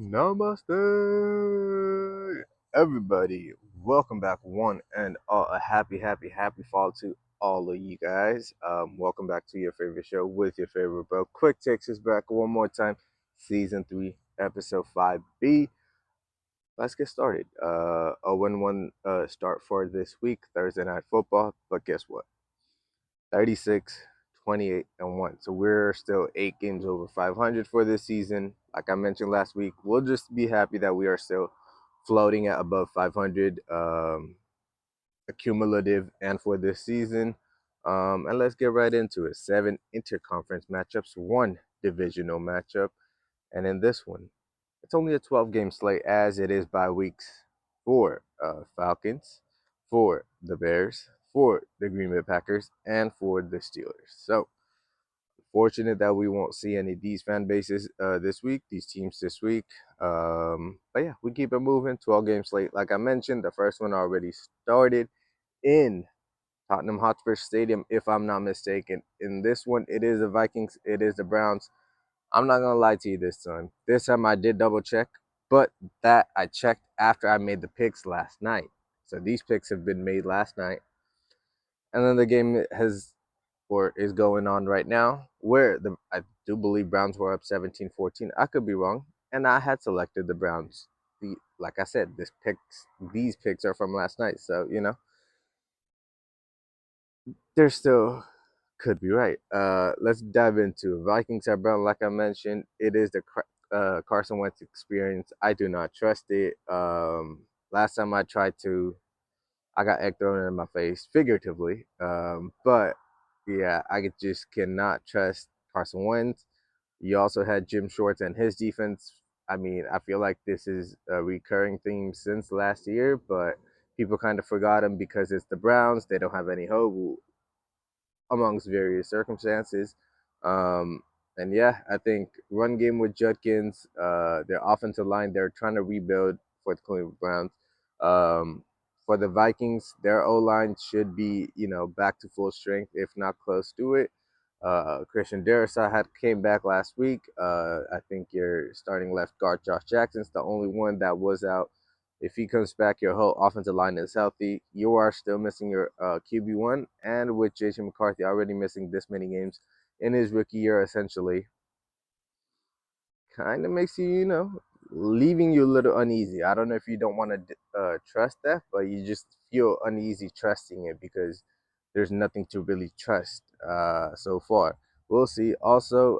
Namaste, everybody. Welcome back, one and all. A happy fall to all of you guys. Welcome back to your favorite show with your favorite bro. Quick Takes is back one more time, season 3, episode 5B. Let's get started. A 1-1 start for this week, Thursday night football. But guess what? 36, 28, and 1. So we're still 8 games over 500 for this season. Like I mentioned last week, we'll just be happy that we are still floating at above 500 accumulative and for this season. And let's get right into it. 7 interconference matchups, 1 divisional matchup. And in this one, it's only a 12-game slate as it is by weeks for Falcons, for the Bears, for the Green Bay Packers, and for the Steelers. So fortunate that we won't see any of these fan bases this week, these teams this week. But yeah, we keep it moving. 12-game slate, like I mentioned. The first one already started in Tottenham Hotspur Stadium, if I'm not mistaken. In this one, it is the Vikings, it is the Browns. I'm not gonna lie to you this time. This time I did double check, but that I checked after I made the picks last night. So these picks have been made last night, and then the game has or is going on right now, where I do believe Browns were up 17-14. I could be wrong, and I had selected the Browns. Like I said, these picks are from last night, so they're still could be right. Let's dive into Vikings at Brown. Like I mentioned, it is the Carson Wentz experience. I do not trust it. Last time I tried to, I got egg thrown in my face, figuratively. But yeah, just cannot trust Carson Wentz. You also had Jim Schwartz and his defense. I mean, I feel like this is a recurring theme since last year, but people kind of forgot him because it's the Browns. They don't have any hope amongst various circumstances. Um, and yeah, I think run game with Judkins, their offensive line, they're trying to rebuild for the Cleveland Browns. For the Vikings, their O line should be, back to full strength, if not close to it. Christian Darrisaw had came back last week. I think your starting left guard Josh Jackson's the only one that was out. If he comes back, your whole offensive line is healthy. You are still missing your QB1, and with Jason McCarthy already missing this many games in his rookie year, essentially, kind of makes you, leaving you a little uneasy. I don't know if you don't want to trust that, but you just feel uneasy trusting it because there's nothing to really trust so far. We'll see. Also,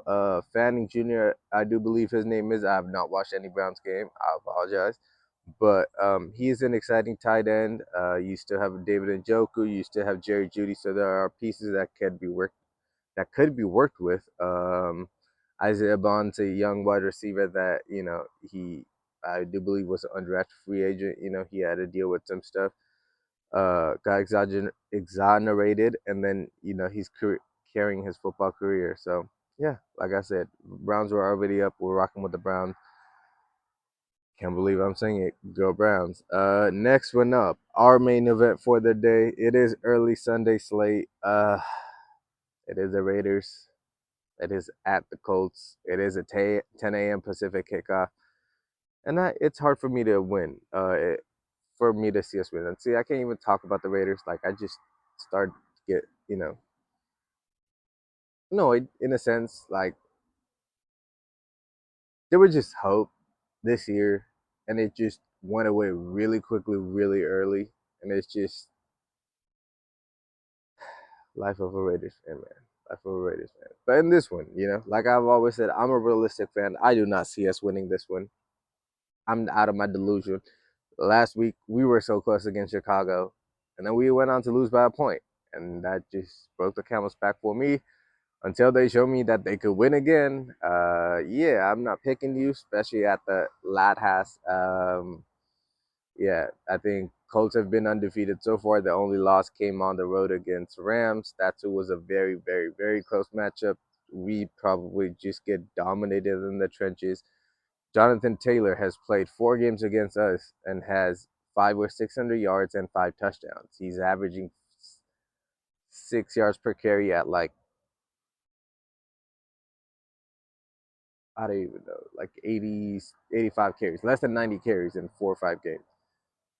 Fanning Jr., I do believe his name is. I have not watched any Browns game. I apologize. But he is an exciting tight end. You still have David Njoku. You still have Jerry Judy. So there are pieces that could be worked with. Isaiah Bond's a young wide receiver that he I do believe was an undrafted free agent. He had to deal with some stuff. Got exonerated, and then he's carrying his football career. So yeah, like I said, Browns were already up. We're rocking with the Browns. Can't believe I'm saying it. Go Browns. Next one up, our main event for the day. It is early Sunday slate. It is the Raiders. It is at the Colts. It is a 10 a.m. Pacific kickoff, and it's hard for me to win. For me to see us win. And see, I can't even talk about the Raiders. Like I just start to get annoyed in a sense. Like there was just hope this year, and it just went away really quickly, really early, and it's just life of a Raiders fan, man. Life of a Raiders fan. But in this one, like I've always said, I'm a realistic fan. I do not see us winning this one. I'm out of my delusion. Last week we were so close against Chicago, and then we went on to lose by a point, and that just broke the camel's back for me. Until they show me that they could win again, yeah, I'm not picking you, especially at the lat has. Yeah, I think Colts have been undefeated so far. The only loss came on the road against Rams. That too was a very, very, very close matchup. We probably just get dominated in the trenches. Jonathan Taylor has played 4 games against us and has 5 or 600 yards and 5 touchdowns. He's averaging 6 yards per carry at like I don't even know, like 80, 85 carries, less than 90 carries in 4 or 5 games.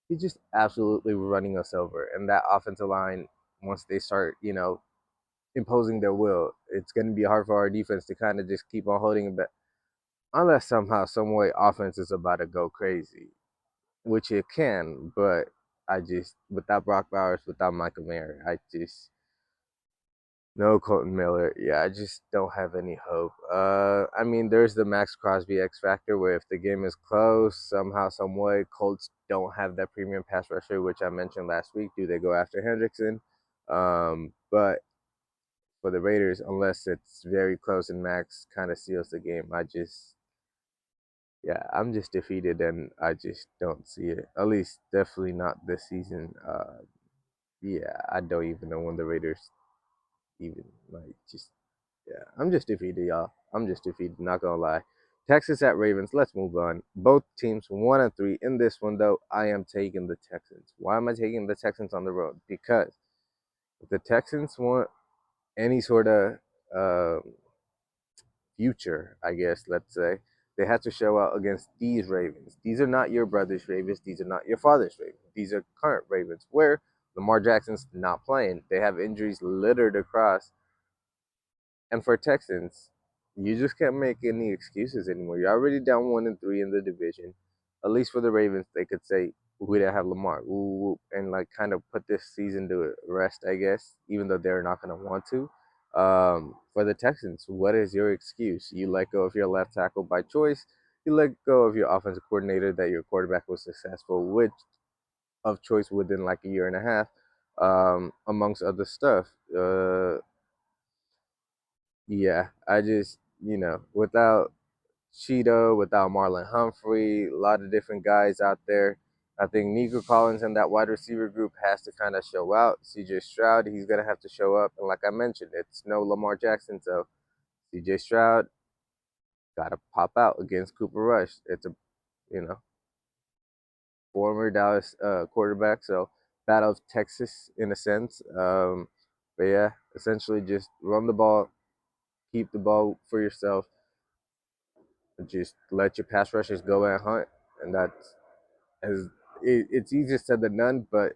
He's just absolutely running us over. And that offensive line, once they start, imposing their will, it's going to be hard for our defense to kind of just keep on holding it back. Unless somehow, some way, offense is about to go crazy, which it can. But I just, without Brock Bowers, without Michael Mayer, I just, no Colton Miller. Yeah, I just don't have any hope. I mean, there's the Max Crosby X factor where if the game is close, somehow, some way, Colts don't have that premium pass rusher, which I mentioned last week. Do they go after Hendrickson? But for the Raiders, unless it's very close and Max kind of seals the game, yeah, I'm just defeated and I just don't see it. At least, definitely not this season. Yeah, I don't even know when the Raiders even like just yeah, I'm just defeated, y'all. I'm just defeated, not gonna lie. Texas at Ravens. Let's move on. Both teams 1-3. In this one, though, I am taking the Texans. Why am I taking the Texans on the road? Because if the Texans want any sort of future, I guess, let's say, they have to show out against these Ravens. These are not your brother's Ravens. These are not your father's Ravens. These are current Ravens where Lamar Jackson's not playing. They have injuries littered across. And for Texans, you just can't make any excuses anymore. You're already down 1-3 in the division. At least for the Ravens, they could say we didn't have Lamar, and like kind of put this season to rest, I guess, even though they're not going to want to. For the Texans, what is your excuse? You let go of your left tackle by choice. You let go of your offensive coordinator that your quarterback was successful with of choice within like a year and a half, amongst other stuff. Yeah, I just, without Cheeto, without Marlon Humphrey, a lot of different guys out there. I think Nico Collins and that wide receiver group has to kind of show out. CJ Stroud, he's going to have to show up. And like I mentioned, it's no Lamar Jackson. So CJ Stroud got to pop out against Cooper Rush. It's a, you know, former Dallas quarterback. So battle of Texas in a sense. But yeah, essentially just run the ball, keep the ball for yourself. Just let your pass rushers go and hunt, and that's as it's easier said than done. But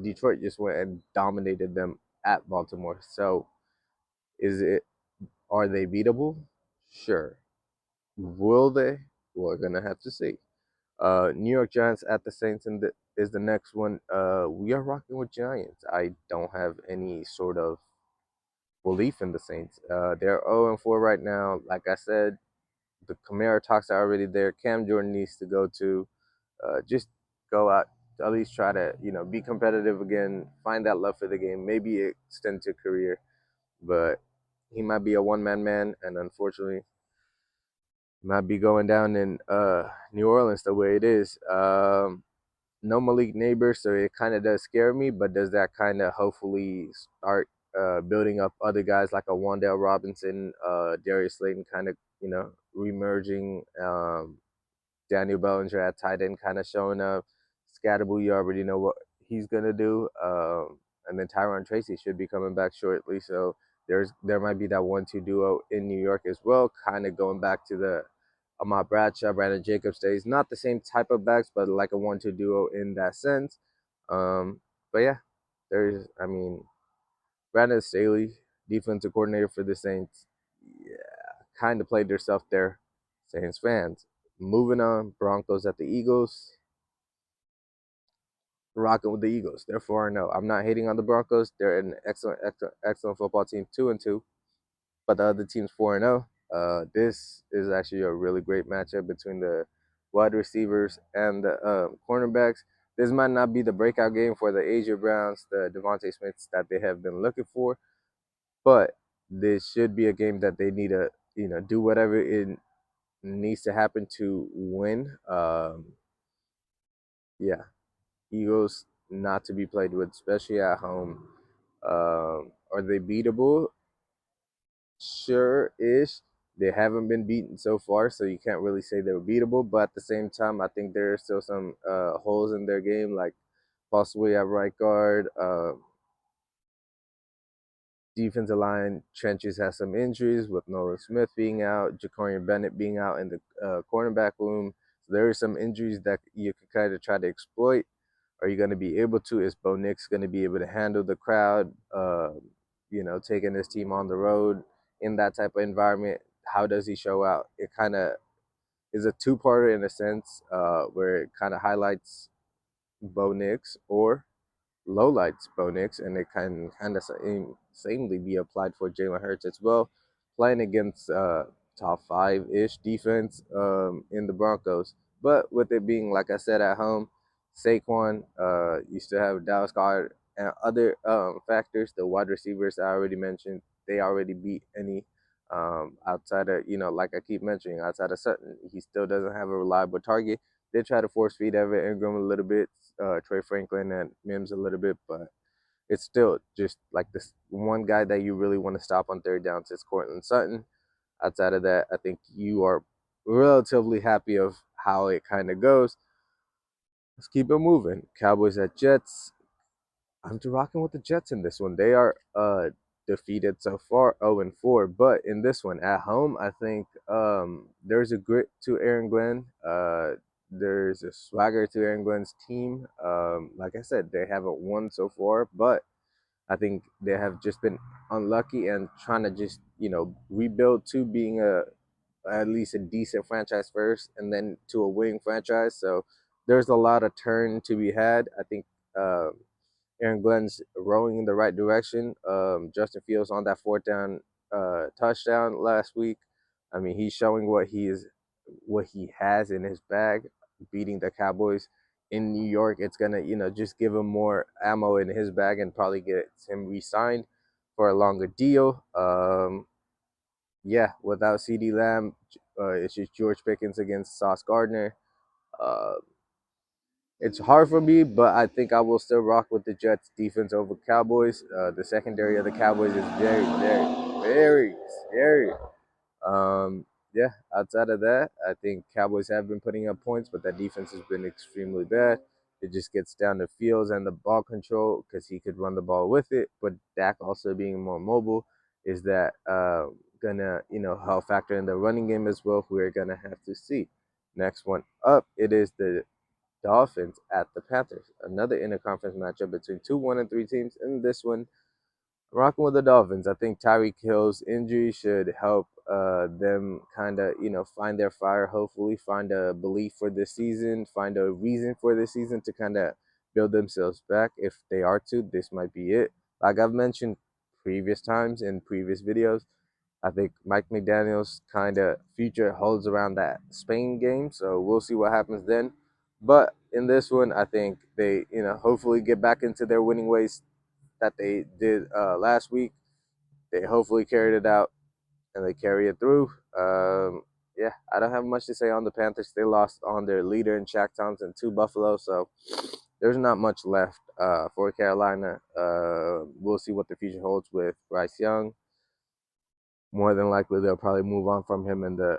Detroit just went and dominated them at Baltimore. So is it? Are they beatable? Sure. Will they? We're gonna have to see. New York Giants at the Saints is the next one. We are rocking with Giants. I don't have any sort of belief in the Saints. They're 0-4 right now. Like I said, the Kamara talks are already there. Cam Jordan needs to go to. Just go out, at least try to be competitive again, find that love for the game, maybe extend to career. But he might be a one man, and unfortunately, might be going down in New Orleans the way it is. No Malik Neighbor, so it kind of does scare me. But does that kind of hopefully start building up other guys like a Wandale Robinson, Darius Slayton, kind of remerging? Daniel Bellinger at tight end kind of showing up. Scatterable, you already know what he's gonna do. And then Tyron Tracy should be coming back shortly. So there might be that 1-2 duo in New York as well. Kind of going back to the Ahmad Bradshaw, Brandon Jacobs days. Not the same type of backs, but like a 1-2 duo in that sense. But yeah, I mean, Brandon Staley, defensive coordinator for the Saints. Yeah, kind of played themselves there, Saints fans. Moving on, Broncos at the Eagles. Rocking with the Eagles. They're 4-0. I'm not hating on the Broncos. They're an excellent football team, 2-2. But the other team's 4-0. This is actually a really great matchup between the wide receivers and the cornerbacks. This might not be the breakout game for the Asia Browns, the Devontae Smiths that they have been looking for, but this should be a game that they need to, do whatever it needs to happen to win. Yeah, Eagles not to be played with, especially at home. Are they beatable? Sure ish. They haven't been beaten so far, so you can't really say they're beatable. But at the same time, I think there are still some holes in their game, like possibly at right guard. Defensive line trenches has some injuries with Nolan Smith being out, Jacorian Bennett being out in the cornerback room. So there are some injuries that you could kind of try to exploit. Are you going to be able to? Is Bo Nix going to be able to handle the crowd? Taking his team on the road in that type of environment. How does he show out? It kind of is a two-parter in a sense, where it kind of highlights Bo Nix or lowlights Bo Nix, and it can kind of samely be applied for Jalen Hurts as well, playing against top five ish defense in the Broncos. But with it being, like I said, at home, Saquon, you still have Dallas Goedert and other factors. The wide receivers I already mentioned, they already beat any outside of, like I keep mentioning, outside of Sutton, he still doesn't have a reliable target. They try to force feed Evan Ingram a little bit, Trey Franklin and Mims a little bit, but it's still just like this one guy that you really want to stop on third down is Cortland Sutton. Outside of that, I think you are relatively happy of how it kind of goes. Let's keep it moving. Cowboys at Jets. I'm rocking with the Jets in this one. They are defeated so far, 0-4. But in this one at home, I think there's a grit to Aaron Glenn. There's a swagger to Aaron Glenn's team. Like I said, they haven't won so far, but I think they have just been unlucky and trying to just rebuild to being at least a decent franchise first, and then to a winning franchise. So there's a lot of turn to be had. I think. Aaron Glenn's rowing in the right direction. Justin Fields on that fourth down touchdown last week. I mean, he's showing what he has in his bag, beating the Cowboys in New York. It's gonna, just give him more ammo in his bag and probably get him re-signed for a longer deal. Yeah, without CD Lamb, it's just George Pickens against Sauce Gardner. Uh, it's hard for me, but I think I will still rock with the Jets defense over Cowboys. The secondary of the Cowboys is very, very, very scary. Yeah, outside of that, I think Cowboys have been putting up points, but that defense has been extremely bad. It just gets down to Fields and the ball control because he could run the ball with it, but Dak also being more mobile is that gonna help factor in the running game as well. We're gonna have to see. Next one up, it is the Dolphins at the Panthers. Another interconference matchup between two 1-3 teams. In this one, rocking with the Dolphins. I think Tyreek Hill's injury should help them kind of find their fire. Hopefully, find a belief for this season, find a reason for this season to kind of build themselves back. If they are to, this might be it. Like I've mentioned previous times in previous videos, I think Mike McDaniel's kind of future holds around that Spain game, so we'll see what happens then. But in this one, I think they, hopefully get back into their winning ways that they did last week. They hopefully carried it out and they carry it through. Yeah, I don't have much to say on the Panthers. They lost on their leader in Shaq Thompson to Buffalo, so there's not much left for Carolina. We'll see what the future holds with Bryce Young. More than likely, they'll probably move on from him in the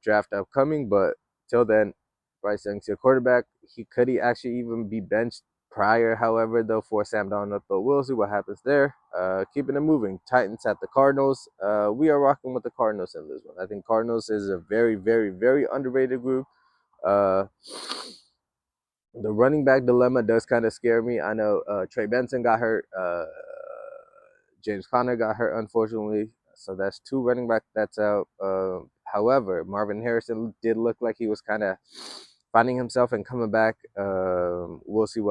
draft upcoming. But till then, Bryce Young's your quarterback. He actually even be benched prior, however, though, for Sam Darnold. But we'll see what happens there. Keeping it moving. Titans at the Cardinals. We are rocking with the Cardinals in this one. I think Cardinals is a very, very, very underrated group. Uh, the running back dilemma does kind of scare me. I know Trey Benson got hurt. James Conner got hurt, unfortunately. So that's two running back that's out. However, Marvin Harrison did look like he was kind of finding himself and coming back. We'll see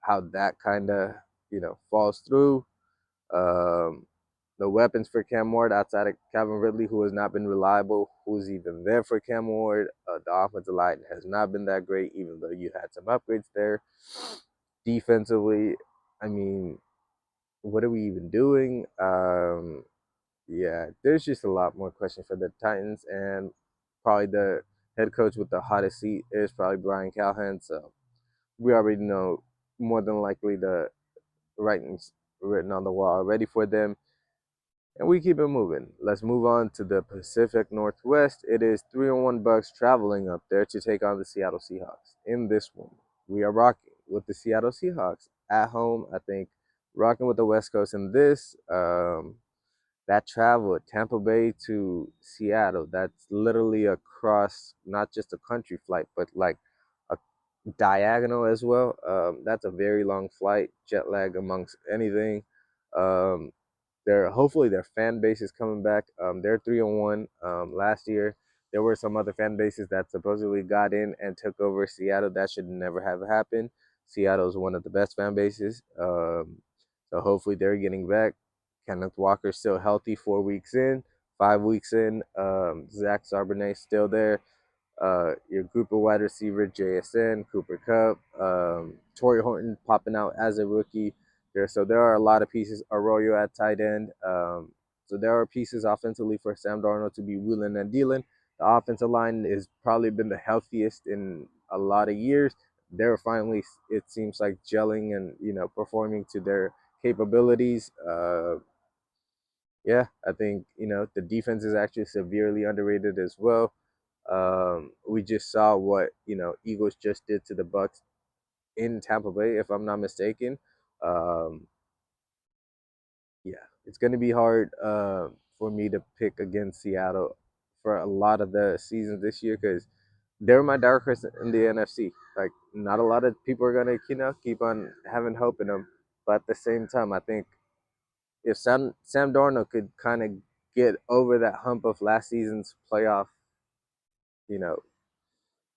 how that kind of falls through. The weapons for Cam Ward outside of Calvin Ridley, who has not been reliable, who's even there for Cam Ward. The offensive line has not been that great, even though you had some upgrades there. Defensively, I mean, what are we even doing? Yeah, there's just a lot more questions for the Titans, and probably the head coach with the hottest seat is probably Brian Callahan. So we already know more than likely the writings written on the wall already for them, and we keep it moving. Let's move on to the Pacific Northwest. It is 3-1 Bucks traveling up there to take on the Seattle Seahawks. In this one, we are rocking with the Seattle Seahawks at home. I think rocking with the West Coast in this. That travel, Tampa Bay to Seattle, that's literally across not just a country flight, but like a diagonal as well. That's a very long flight, jet lag amongst anything. Um, hopefully their fan base is coming back. They're 3-1. Last year there were some other fan bases that supposedly got in and took over Seattle. That should never have happened. Seattle is one of the best fan bases. So hopefully they're getting back. Kenneth Walker's still healthy 4 weeks in, 5 weeks in. Zach Charbonnet still there. Your group of wide receiver, JSN, Cooper Cup, Torrey Horton popping out as a rookie. There are a lot of pieces. Arroyo at tight end. So there are pieces offensively for Sam Darnold to be wheeling and dealing. The offensive line has probably been the healthiest in a lot of years. They're finally, it seems like, gelling and performing to their capabilities. Yeah, I think the defense is actually severely underrated as well. We just saw what Eagles just did to the Bucks in Tampa Bay, if I'm not mistaken. Um, yeah, it's going to be hard for me to pick against Seattle for a lot of the seasons this year because they're my dark horse in the NFC. Like, not a lot of people are going to keep on having hope in them, but at the same time, I think if Sam Darnold could kind of get over that hump of last season's playoff, you know,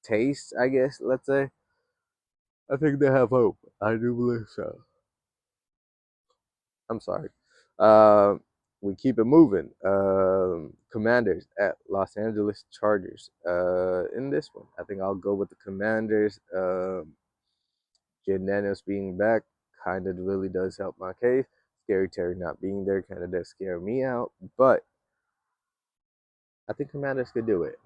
taste, I guess, let's say, I think they have hope. I do believe so. I'm sorry. Uh, we keep it moving. Commanders at Los Angeles Chargers. In this one, I think I'll go with the Commanders. Jaden Daniels being back kind of really does help my case. Scary Terry not being there kind of does scare me out, but I think Commanders could do it.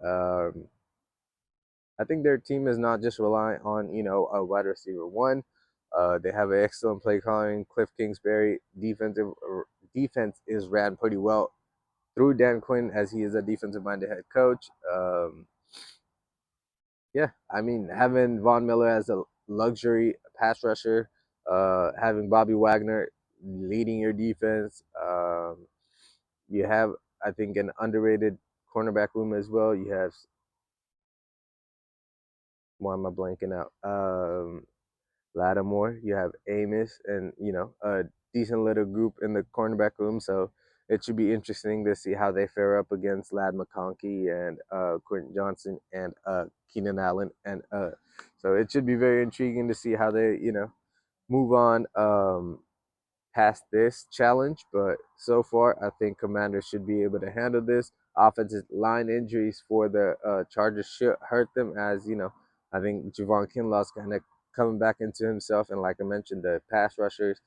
I think their team is not just relying on a wide receiver one. They have an excellent play calling. Cliff Kingsbury defense is ran pretty well through Dan Quinn as he is a defensive minded head coach. Yeah, I mean having Von Miller as a luxury pass rusher, having Bobby Wagner leading your defense. You have I think an underrated cornerback room as well. You have why am I blanking out? Lattimore, you have Amos, and a decent little group in the cornerback room. So it should be interesting to see how they fare up against Lad McConkey and Quentin Johnson and Keenan Allen, and so it should be very intriguing to see how they move on past this challenge. But so far, I think Commanders should be able to handle this. Offensive line injuries for the Chargers should hurt them, as I think Javon Kinlaw's kind of coming back into himself, and like I mentioned, the pass rushers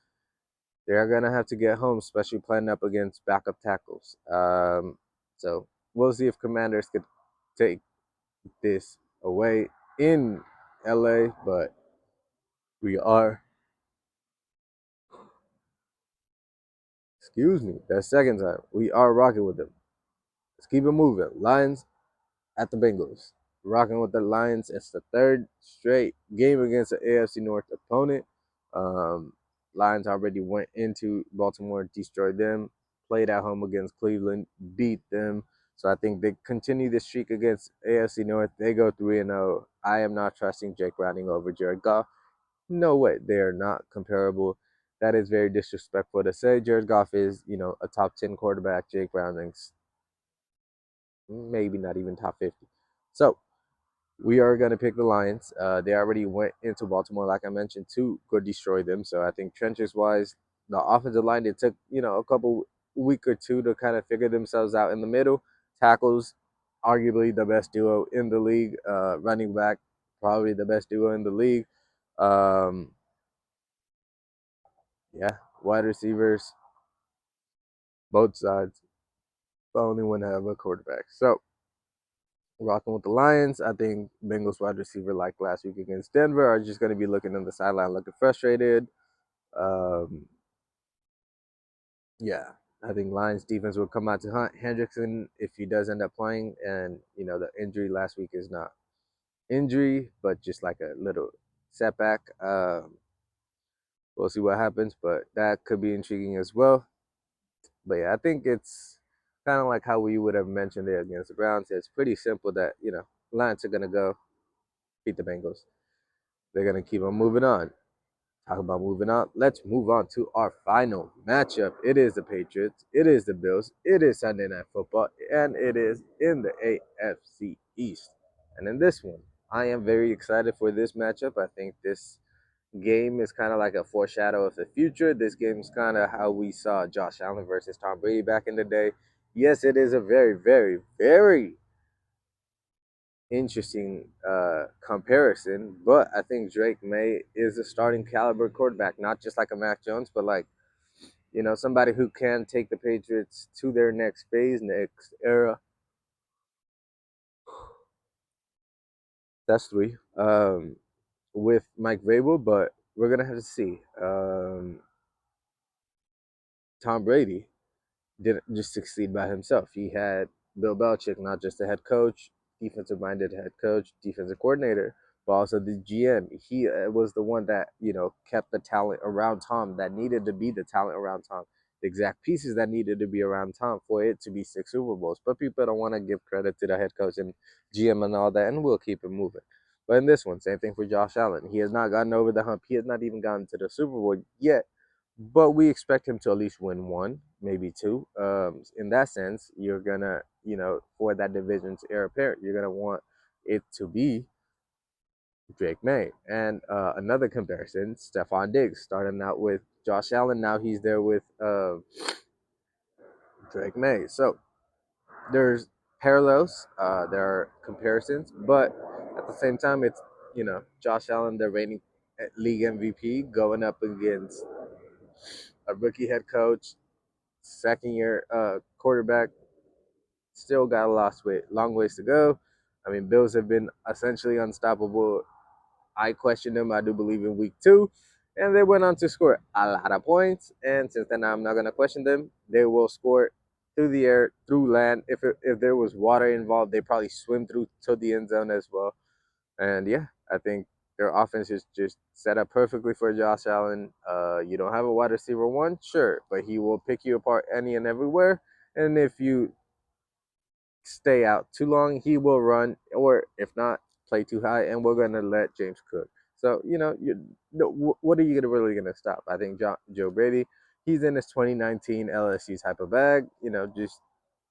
they're gonna have to get home, especially playing up against backup tackles. So we'll see if Commanders could take this away in LA, but we are, excuse me, that second time we are rocking with them. Let's keep it moving. Lions at the Bengals. Rocking with the Lions. It's the third straight game against an AFC North opponent. Um, Lions already went into Baltimore, destroyed them, played at home against Cleveland, beat them. So I think they continue the streak against AFC North. They go 3-0. I am not trusting Jake Browning over Jared Goff. No way. They are not comparable. That is very disrespectful to say. Jared Goff is, a top 10 quarterback. Jake Browning's maybe not even top 50. So we are going to pick the Lions. They already went into Baltimore, like I mentioned, to go destroy them. So I think trenches wise, the offensive line, it took, a couple week or two to kind of figure themselves out in the middle. Tackles, arguably the best duo in the league. Running back, probably the best duo in the league. Um, yeah, wide receivers, both sides. The only one to have a quarterback. So rocking with the Lions. I think Bengals wide receiver like last week against Denver are just going to be looking on the sideline looking frustrated. Um, yeah, I think Lions defense will come out to hunt Hendrickson if he does end up playing. And, the injury last week is not injury, but just like a little setback. We'll see what happens, but that could be intriguing as well. But yeah, I think it's kind of like how we would have mentioned it against the Browns. It's pretty simple that, Lions are going to go beat the Bengals. They're going to keep on moving on. Talk about moving on. Let's move on to our final matchup. It is the Patriots. It is the Bills. It is Sunday Night Football. And it is in the AFC East. And in this one, I am very excited for this matchup. I think this game is kind of like a foreshadow of the future. This game is kind of how we saw Josh Allen versus Tom Brady back in the day. Yes, it is a very, very, very interesting comparison, but I think Drake May is a starting caliber quarterback, not just like a Mac Jones, but like, somebody who can take the Patriots to their next phase, next era. That's three. With Mike Vrabel, but we're gonna have to see. Tom Brady didn't just succeed by himself. He had Bill Belichick, not just the head coach, defensive minded head coach, defensive coordinator, but also the GM. He was the one that, kept the talent around Tom that needed to be the talent around Tom, the exact pieces that needed to be around Tom for it to be 6 Super Bowls. But people don't want to give credit to the head coach and GM and all that, and we'll keep it moving. But in this one, same thing for Josh Allen. He has not gotten over the hump. He has not even gotten to the Super Bowl yet, but we expect him to at least win one, maybe two. In that sense, you're gonna, for that division's heir apparent, you're gonna want it to be Drake May. And another comparison, Stephon Diggs, starting out with Josh Allen, now he's there with Drake May. So there's parallels, there are comparisons, but at the same time, it's Josh Allen, the reigning league MVP, going up against a rookie head coach, second year quarterback, still got long ways to go. I mean, Bills have been essentially unstoppable. I questioned them, I do believe, in week 2, and they went on to score a lot of points. And since then, I'm not going to question them. They will score through the air, through land. If there was water involved, they probably swim through to the end zone as well. And yeah, I think their offense is just set up perfectly for Josh Allen. You don't have a wide receiver one, sure, but he will pick you apart any and everywhere. And if you stay out too long, he will run, or if not, play too high, and we're gonna let James cook. So what are you really gonna stop? I think Joe Brady, he's in his 2019 LSU type of bag. Just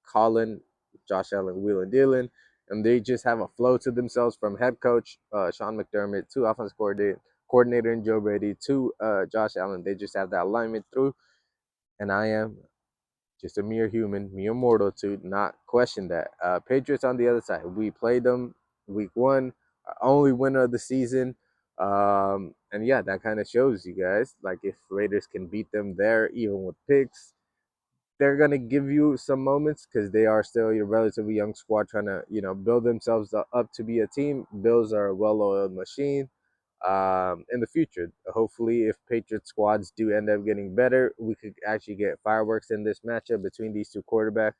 calling Josh Allen wheeling dealing, and they just have a flow to themselves from head coach Sean McDermott to offensive coordinator and Joe Brady to Josh Allen. They just have that alignment through, and I am just a mere human, mere mortal to not question that. Patriots on the other side, we played them week 1, our only winner of the season. And yeah, that kind of shows you guys, like, if Raiders can beat them there, even with picks, they're gonna give you some moments because they are still a relatively young squad trying to build themselves up to be a team. Bills are a well-oiled machine. In the future, hopefully, if Patriot squads do end up getting better, we could actually get fireworks in this matchup between these two quarterbacks.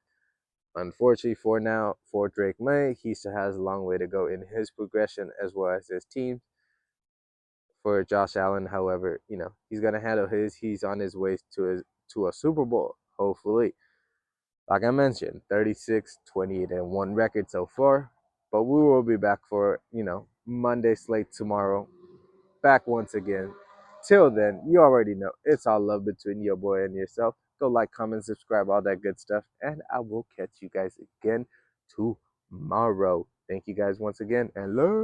Unfortunately, for now, for Drake May, he still has a long way to go in his progression as well as his team. For Josh Allen, however, he's gonna handle his. He's on his way to a Super Bowl, hopefully. Like I mentioned, 36, 28, and 1 record so far. But we will be back for, Monday slate tomorrow. Back once again. Till then, you already know it's all love between your boy and yourself. Go like, comment, subscribe, all that good stuff. And I will catch you guys again tomorrow. Thank you guys once again, and love.